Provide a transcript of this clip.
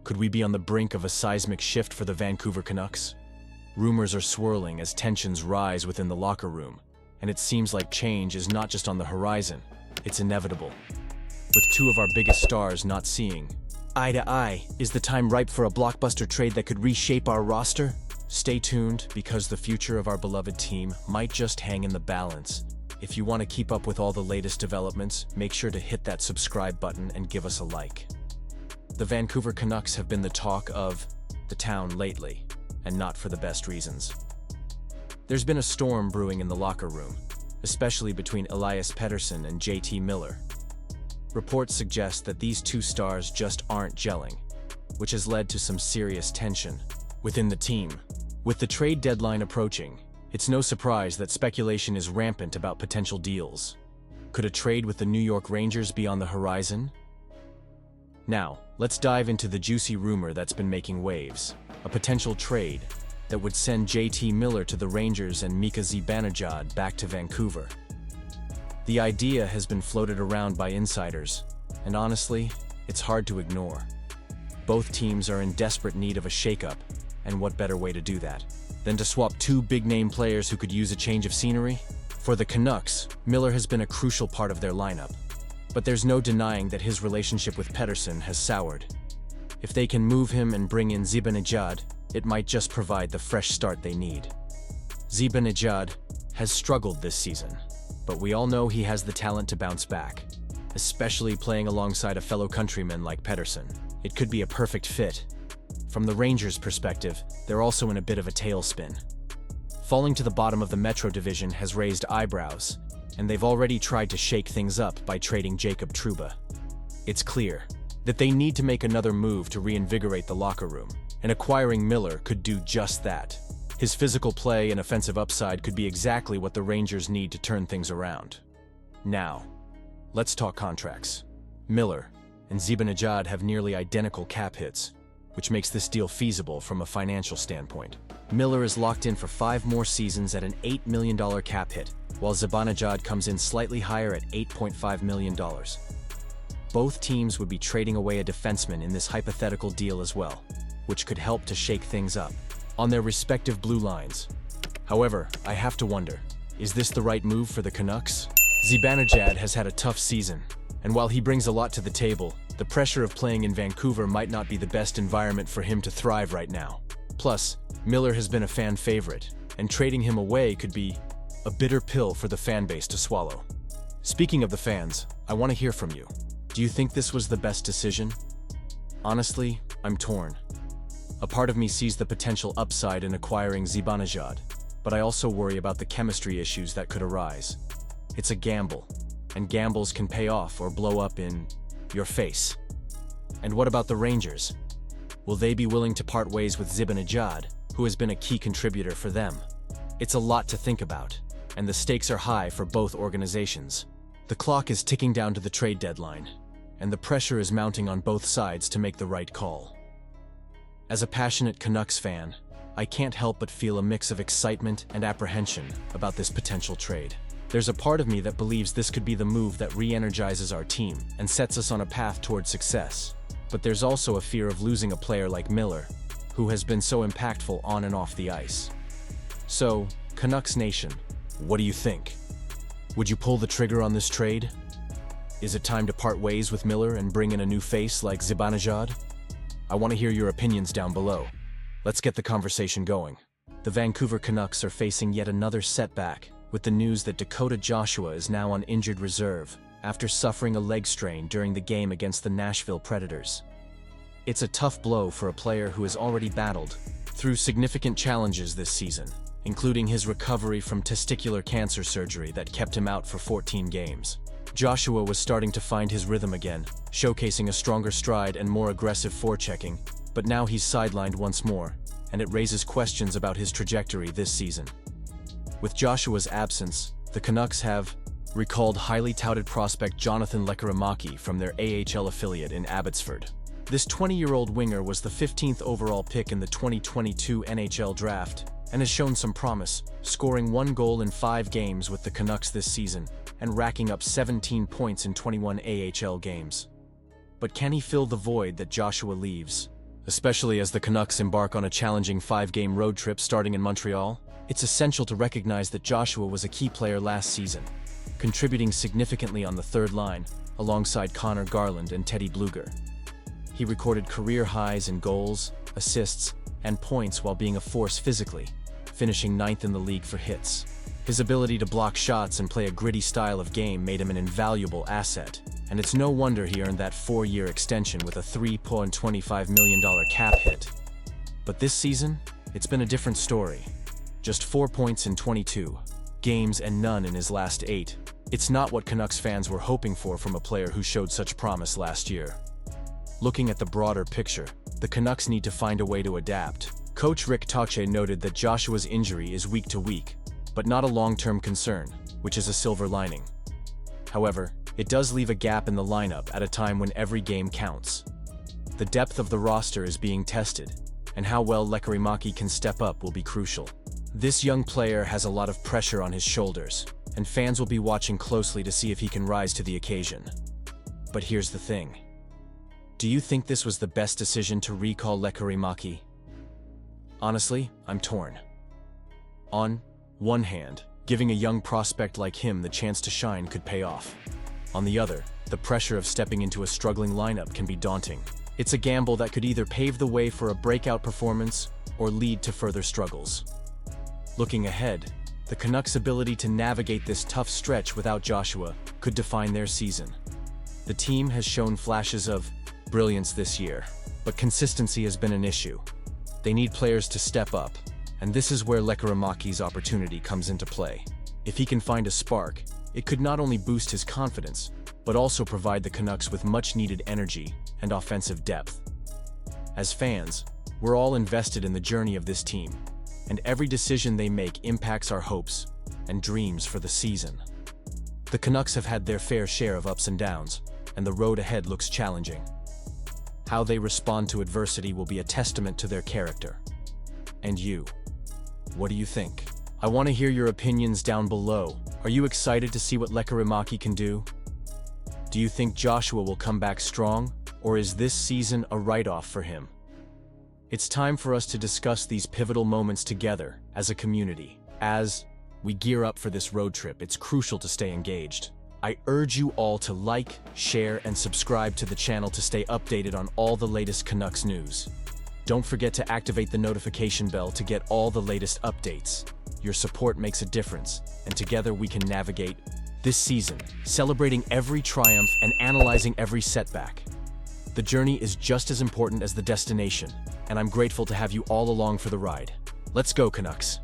Could we be on the brink of a seismic shift for the Vancouver Canucks? Rumors are swirling as tensions rise within the locker room, and it seems like change is not just on the horizon, it's inevitable. With two of our biggest stars not seeing eye to eye, is the time ripe for a blockbuster trade that could reshape our roster? Stay tuned, because the future of our beloved team might just hang in the balance. If you want to keep up with all the latest developments, make sure to hit that subscribe button and give us a like. The Vancouver Canucks have been the talk of the town lately, and not for the best reasons. There's been a storm brewing in the locker room, especially between Elias Pettersson and JT Miller. Reports suggest that these two stars just aren't gelling, which has led to some serious tension within the team. With the trade deadline approaching, it's no surprise that speculation is rampant about potential deals. Could a trade with the New York Rangers be on the horizon? Now, let's dive into the juicy rumor that's been making waves. A potential trade that would send JT Miller to the Rangers and Mika Zibanejad back to Vancouver. The idea has been floated around by insiders, and honestly, it's hard to ignore. Both teams are in desperate need of a shakeup, and what better way to do that than to swap two big-name players who could use a change of scenery? For the Canucks, Miller has been a crucial part of their lineup, but there's no denying that his relationship with Pettersson has soured. If they can move him and bring in Zibanejad, it might just provide the fresh start they need. Zibanejad has struggled this season, but we all know he has the talent to bounce back, especially playing alongside a fellow countryman like Pettersson. It could be a perfect fit. From the Rangers' perspective, they're also in a bit of a tailspin. Falling to the bottom of the Metro Division has raised eyebrows, and they've already tried to shake things up by trading Jacob Trouba. It's clear that they need to make another move to reinvigorate the locker room, and acquiring Miller could do just that. His physical play and offensive upside could be exactly what the Rangers need to turn things around. Now, let's talk contracts. Miller and Zibanejad have nearly identical cap hits, which makes this deal feasible from a financial standpoint. Miller is locked in for 5 more seasons at an $8 million cap hit, while Zibanejad comes in slightly higher at $8.5 million. Both teams would be trading away a defenseman in this hypothetical deal as well, which could help to shake things up on their respective blue lines. However, I have to wonder, is this the right move for the Canucks? Zibanejad has had a tough season, and while he brings a lot to the table, the pressure of playing in Vancouver might not be the best environment for him to thrive right now. Plus, Miller has been a fan favorite, and trading him away could be a bitter pill for the fan base to swallow. Speaking of the fans, I want to hear from you. Do you think this was the best decision? Honestly, I'm torn. A part of me sees the potential upside in acquiring Zibanejad, but I also worry about the chemistry issues that could arise. It's a gamble, and gambles can pay off or blow up in your face. And what about the Rangers? Will they be willing to part ways with Zibanejad, who has been a key contributor for them? It's a lot to think about, and the stakes are high for both organizations. The clock is ticking down to the trade deadline, and the pressure is mounting on both sides to make the right call. As a passionate Canucks fan, I can't help but feel a mix of excitement and apprehension about this potential trade. There's a part of me that believes this could be the move that re-energizes our team and sets us on a path toward success. But there's also a fear of losing a player like Miller, who has been so impactful on and off the ice. So, Canucks Nation, what do you think? Would you pull the trigger on this trade? Is it time to part ways with Miller and bring in a new face like Zibanejad? I want to hear your opinions down below. Let's get the conversation going. The Vancouver Canucks are facing yet another setback, with the news that Dakota Joshua is now on injured reserve after suffering a leg strain during the game against the Nashville Predators. It's a tough blow for a player who has already battled through significant challenges this season, including his recovery from testicular cancer surgery that kept him out for 14 games. Joshua was starting to find his rhythm again, showcasing a stronger stride and more aggressive forechecking, but now he's sidelined once more, and it raises questions about his trajectory this season. With Joshua's absence, the Canucks have recalled highly touted prospect Jonathan Lekkerimäki from their AHL affiliate in Abbotsford. This 20-year-old winger was the 15th overall pick in the 2022 NHL draft and has shown some promise, scoring 1 goal in 5 games with the Canucks this season and racking up 17 points in 21 AHL games. But can he fill the void that Joshua leaves? Especially as the Canucks embark on a challenging 5-game road trip starting in Montreal, it's essential to recognize that Joshua was a key player last season, contributing significantly on the third line alongside Connor Garland and Teddy Bluger. He recorded career highs in goals, assists, and points while being a force physically, finishing 9th in the league for hits. His ability to block shots and play a gritty style of game made him an invaluable asset, and it's no wonder he earned that 4-year extension with a $3.25 million cap hit. But this season, it's been a different story. Just 4 points in 22 games and none in his last 8. It's not what Canucks fans were hoping for from a player who showed such promise last year. Looking at the broader picture, the Canucks need to find a way to adapt. Coach Rick Tocchet noted that Joshua's injury is week to week, but not a long-term concern, which is a silver lining. However, it does leave a gap in the lineup at a time when every game counts. The depth of the roster is being tested, and how well Lekkerimäki can step up will be crucial. This young player has a lot of pressure on his shoulders, and fans will be watching closely to see if he can rise to the occasion. But here's the thing. Do you think this was the best decision to recall Lekkerimäki? Honestly, I'm torn. On one hand, giving a young prospect like him the chance to shine could pay off. On the other, the pressure of stepping into a struggling lineup can be daunting. It's a gamble that could either pave the way for a breakout performance or lead to further struggles. Looking ahead, the Canucks' ability to navigate this tough stretch without Joshua could define their season. The team has shown flashes of brilliance this year, but consistency has been an issue. They need players to step up, and this is where Lekkerimäki's opportunity comes into play. If he can find a spark, it could not only boost his confidence, but also provide the Canucks with much-needed energy and offensive depth. As fans, we're all invested in the journey of this team, and every decision they make impacts our hopes and dreams for the season. The Canucks have had their fair share of ups and downs, and the road ahead looks challenging. How they respond to adversity will be a testament to their character. And you? What do you think? I want to hear your opinions down below. Are you excited to see what Lekkerimäki can do? Do you think Joshua will come back strong, or is this season a write-off for him? It's time for us to discuss these pivotal moments together as a community. As we gear up for this road trip, it's crucial to stay engaged. I urge you all to like, share, and subscribe to the channel to stay updated on all the latest Canucks news. Don't forget to activate the notification bell to get all the latest updates. Your support makes a difference, and together we can navigate this season, celebrating every triumph and analyzing every setback. The journey is just as important as the destination, and I'm grateful to have you all along for the ride. Let's go, Canucks!